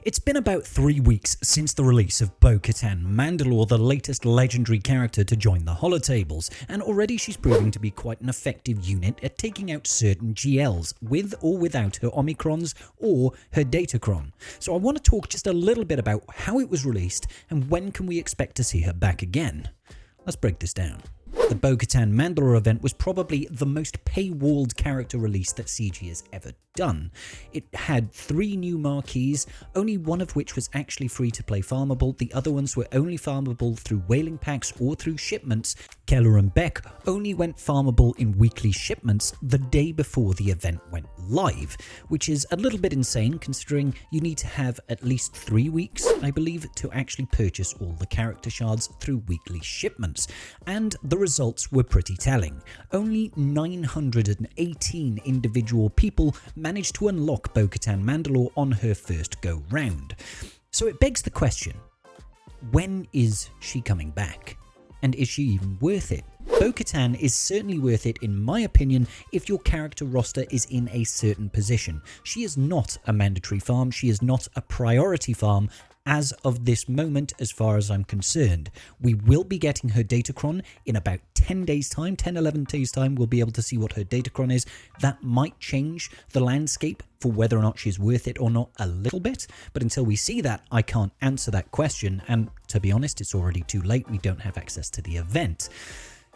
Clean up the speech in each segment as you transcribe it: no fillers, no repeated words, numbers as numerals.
It's been about 3 weeks since the release of Bo-Katan, Mandalore, the latest legendary character to join the holotables, and already she's proving to be quite an effective unit at taking out certain GLs, with or without her Omicrons or her Datacron. So I want to talk just a little bit about how it was released and when can we expect to see her back again. Let's break this down. The Bo-Katan Mandalore event was probably the most paywalled character release that CG has ever done. It had 3 new marquees, only one of which was actually free to play farmable. The other ones were only farmable through whaling packs or through shipments. Keller and Beck only went farmable in weekly shipments the day before the event went live, which is a little bit insane considering you need to have at least 3 weeks, I believe, to actually purchase all the character shards through weekly shipments. And the results were pretty telling. Only 918 individual people managed to unlock Bo-Katan Mandalore on her first go round. So it begs the question, when is she coming back? And is she even worth it? Bo-Katan is certainly worth it in my opinion if your character roster is in a certain position. She is not a mandatory farm, she is not a priority farm as of this moment as far as I'm concerned. We will be getting her Datacron in about 10 days time, 10-11 days time. We'll be able to see what her Datacron is. That might change the landscape for whether or not she's worth it or not a little bit, but until we see that, I can't answer that question, and to be honest, it's already too late. We don't have access to the event.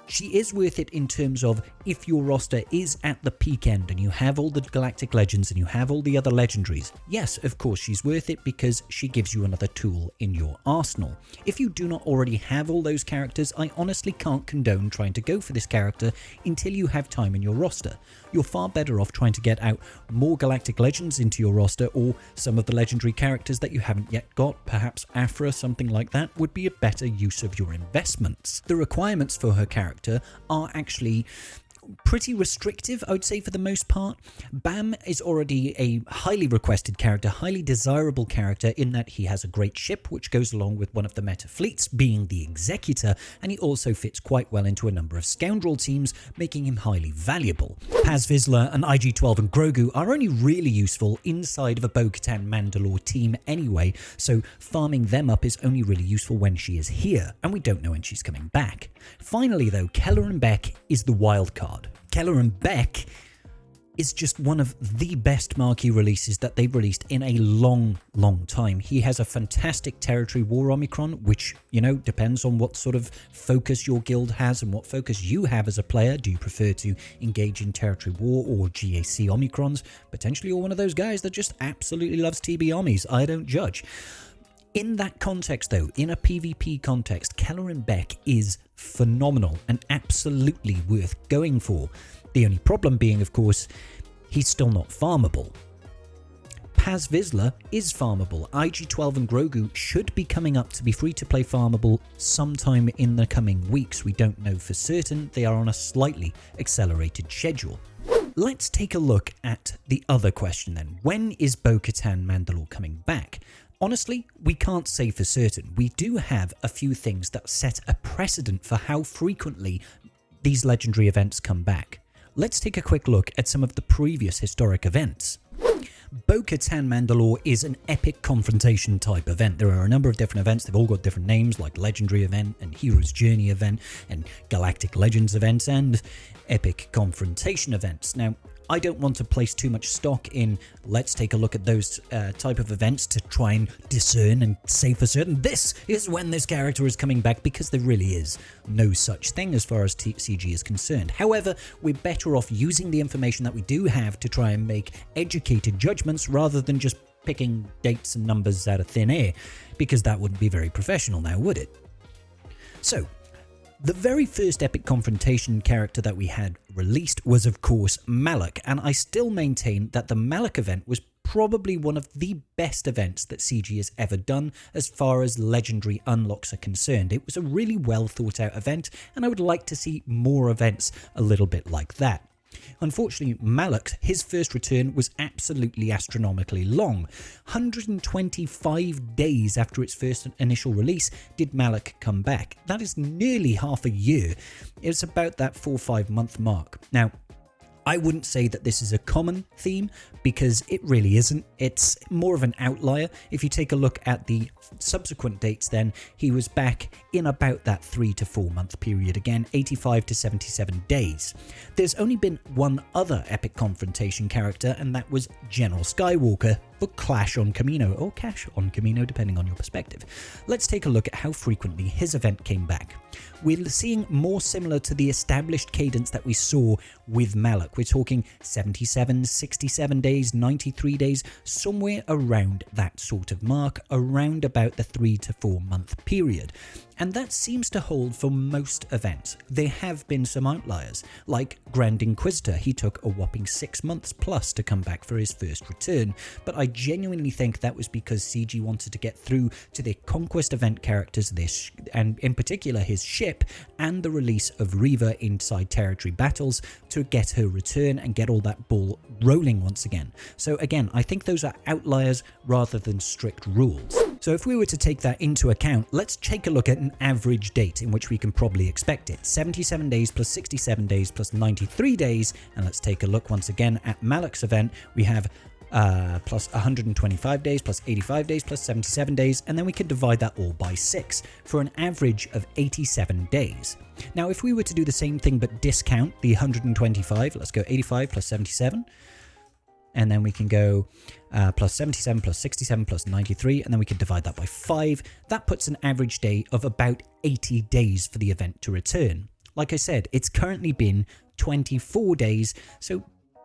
She is worth it in terms of if your roster is at the peak end and you have all the Galactic Legends and you have all the other legendaries. Yes, of course she's worth it because she gives you another tool in your arsenal. If you do not already have all those characters, I honestly can't condone trying to go for this character until you have time in your roster. You're far better off trying to get out more Galactic Legends into your roster, or some of the legendary characters that you haven't yet got, perhaps Afra, something like that, would be a better use of your investments. The requirements for her character are actually pretty restrictive, I would say, for the most part. Bam is already a highly requested character, highly desirable character in that he has a great ship which goes along with one of the meta fleets, being the Executor, and he also fits quite well into a number of scoundrel teams, making him highly valuable. Paz Vizsla and IG-12 and Grogu are only really useful inside of a Bo-Katan Mandalore team anyway, so farming them up is only really useful when she is here, and we don't know when she's coming back. Finally though, Keller and Beck is the wild card. Keller and Beck is just one of the best marquee releases that they've released in a long time. He has a fantastic territory war Omicron, which, you know, depends on what sort of focus your guild has and what focus you have as a player. Do you prefer to engage in territory war or GAC Omicrons? Potentially you're one of those guys that just absolutely loves TB armies. I don't judge. In that context though, in a PvP context, Keller and Beck is phenomenal and absolutely worth going for. The only problem being, of course, he's still not farmable. Paz Vizsla is farmable. IG-12 and Grogu should be coming up to be free to play farmable sometime in the coming weeks. We don't know for certain. They are on a slightly accelerated schedule. Let's take a look at the other question then. When is Bo-Katan Mandalore coming back? Honestly, we can't say for certain. We do have a few things that set a precedent for how frequently these legendary events come back. Let's take a quick look at some of the previous historic events. Bo-Katan Mandalore is an epic confrontation type event. There are a number of different events. They've all got different names, like Legendary Event and Hero's Journey Event and Galactic Legends Events and Epic Confrontation Events. Now, I don't want to place too much stock in let's take a look at those type of events to try and discern and say for certain this is when this character is coming back, because there really is no such thing as far as CG is concerned. However, we're better off using the information that we do have to try and make educated judgments rather than just picking dates and numbers out of thin air, because that wouldn't be very professional now, would it? So, the very first epic confrontation character that we had released was, of course, Malak, and I still maintain that the Malak event was probably one of the best events that CG has ever done as far as legendary unlocks are concerned. It was a really well thought out event, and I would like to see more events a little bit like that. Unfortunately, Malak, his first return was absolutely astronomically long. 125 days after its first initial release did Malak come back. That is nearly half a year. It's about that 4 or 5 month mark. Now, I wouldn't say that this is a common theme because it really isn't. It's more of an outlier. If you take a look at the subsequent dates, then he was back in about that 3 to 4 month period again, 85 to 77 days. There's only been one other epic confrontation character, and that was General Skywalker for Clash on Camino, or Cash on Camino, depending on your perspective. Let's take a look at how frequently his event came back. We're seeing more similar to the established cadence that we saw with Malak. We're talking 77, 67 days, 93 days, somewhere around that sort of mark, around about the 3 to 4 month period. And that seems to hold for most events. There have been some outliers, like Grand Inquisitor. He took a whopping 6 months plus to come back for his first return, but I genuinely think that was because CG wanted to get through to their Conquest event characters, and in particular his ship, and the release of Reva inside territory battles to get her return and get all that ball rolling once again. So again, I think those are outliers rather than strict rules. So if we were to take that into account, let's take a look at an average date in which we can probably expect it. 77 days plus 67 days plus 93 days. And let's take a look once again at Malak's event. We have plus 125 days plus 85 days plus 77 days. And then we can divide that all by 6 for an average of 87 days. Now, if we were to do the same thing but discount the 125, let's go 85 plus 77. And then we can go plus 77 plus 67 plus 93, and then we can divide that by 5. That puts an average day of about 80 days for the event to return. Like I said, it's currently been 24 days, so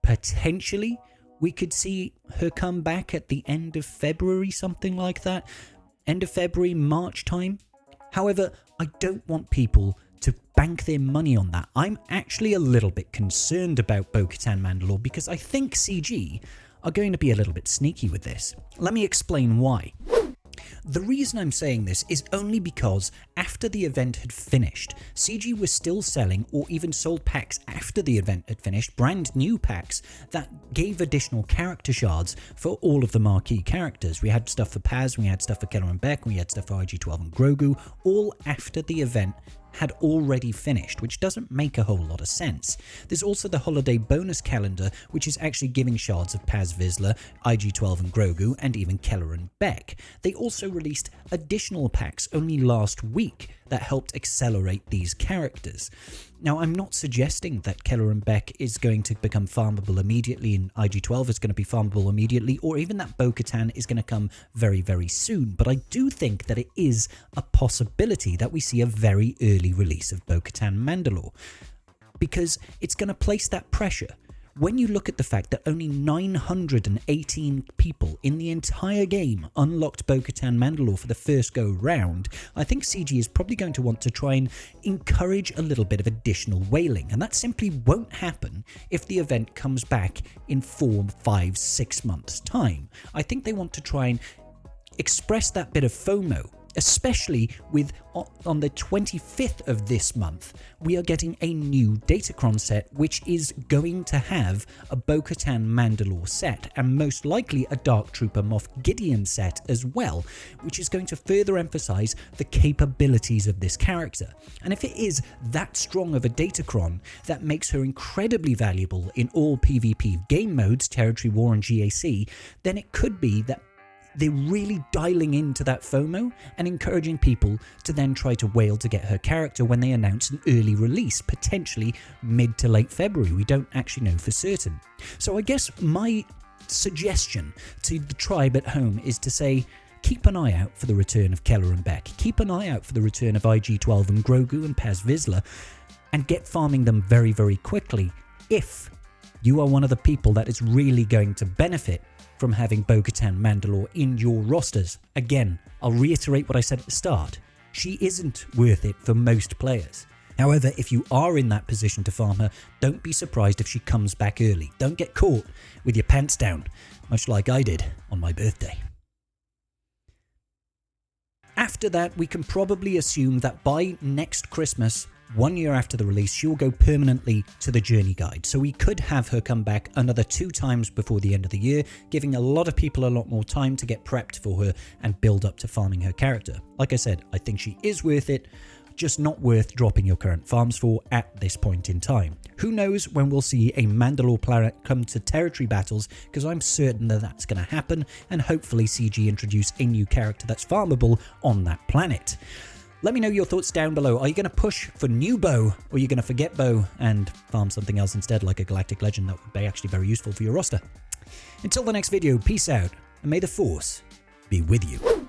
potentially we could see her come back at the end of February, something like that. End of February, March time. However, I don't want people to bank their money on that. I'm actually a little bit concerned about Bo-Katan Mandalore because I think CG are going to be a little bit sneaky with this. Let me explain why. The reason I'm saying this is only because after the event had finished, CG was still selling or even sold packs after the event had finished, brand new packs that gave additional character shards for all of the marquee characters. We had stuff for Paz, we had stuff for Keller and Beck, we had stuff for IG-12 and Grogu, all after the event had already finished, which doesn't make a whole lot of sense. There's also the holiday bonus calendar, which is actually giving shards of Paz Vizsla, IG-12 and Grogu, and even Keller and Beck. They also released additional packs only last week that helped accelerate these characters. Now, I'm not suggesting that Keller and Beck is going to become farmable immediately and IG-12 is going to be farmable immediately, or even that Bo-Katan is going to come very, very soon, but I do think that it is a possibility that we see a very early release of Bo-Katan Mandalore, because it's going to place that pressure. When you look at the fact that only 918 people in the entire game unlocked Bo-Katan Mandalore for the first go round, I think CG is probably going to want to try and encourage a little bit of additional whaling, and that simply won't happen if the event comes back in 4, 5, 6 months' time. I think they want to try and express that bit of FOMO, especially with on the 25th of this month, we are getting a new Datacron set, which is going to have a Bo-Katan Mandalore set, and most likely a Dark Trooper Moff Gideon set as well, which is going to further emphasize the capabilities of this character. And if it is that strong of a Datacron that makes her incredibly valuable in all PvP game modes, Territory War and GAC, then it could be that they're really dialing into that FOMO and encouraging people to then try to whale to get her character when they announce an early release, potentially mid to late February. We don't actually know for certain. So I guess my suggestion to the tribe at home is to say, keep an eye out for the return of Keller and Beck. Keep an eye out for the return of IG-12 and Grogu and Paz Vizsla, and get farming them very, very quickly if you are one of the people that is really going to benefit from having Bo-Katan Mandalore in your rosters. Again, I'll reiterate what I said at the start. She isn't worth it for most players. However, if you are in that position to farm her, don't be surprised if she comes back early. Don't get caught with your pants down, much like I did on my birthday. After that, we can probably assume that by next Christmas, 1 year after the release, she will go permanently to the Journey Guide. So we could have her come back another 2 times before the end of the year, giving a lot of people a lot more time to get prepped for her and build up to farming her character. Like I said, I think she is worth it. just not worth dropping your current farms for at this point in time. Who knows when we'll see a Mandalore planet come to territory battles, because I'm certain that that's going to happen, and hopefully CG introduce a new character that's farmable on that planet. Let me know your thoughts down below. Are you going to push for new Bo, or are you going to forget Bo and farm something else instead, like a Galactic Legend? That would be actually very useful for your roster. Until the next video, peace out, and may the Force be with you.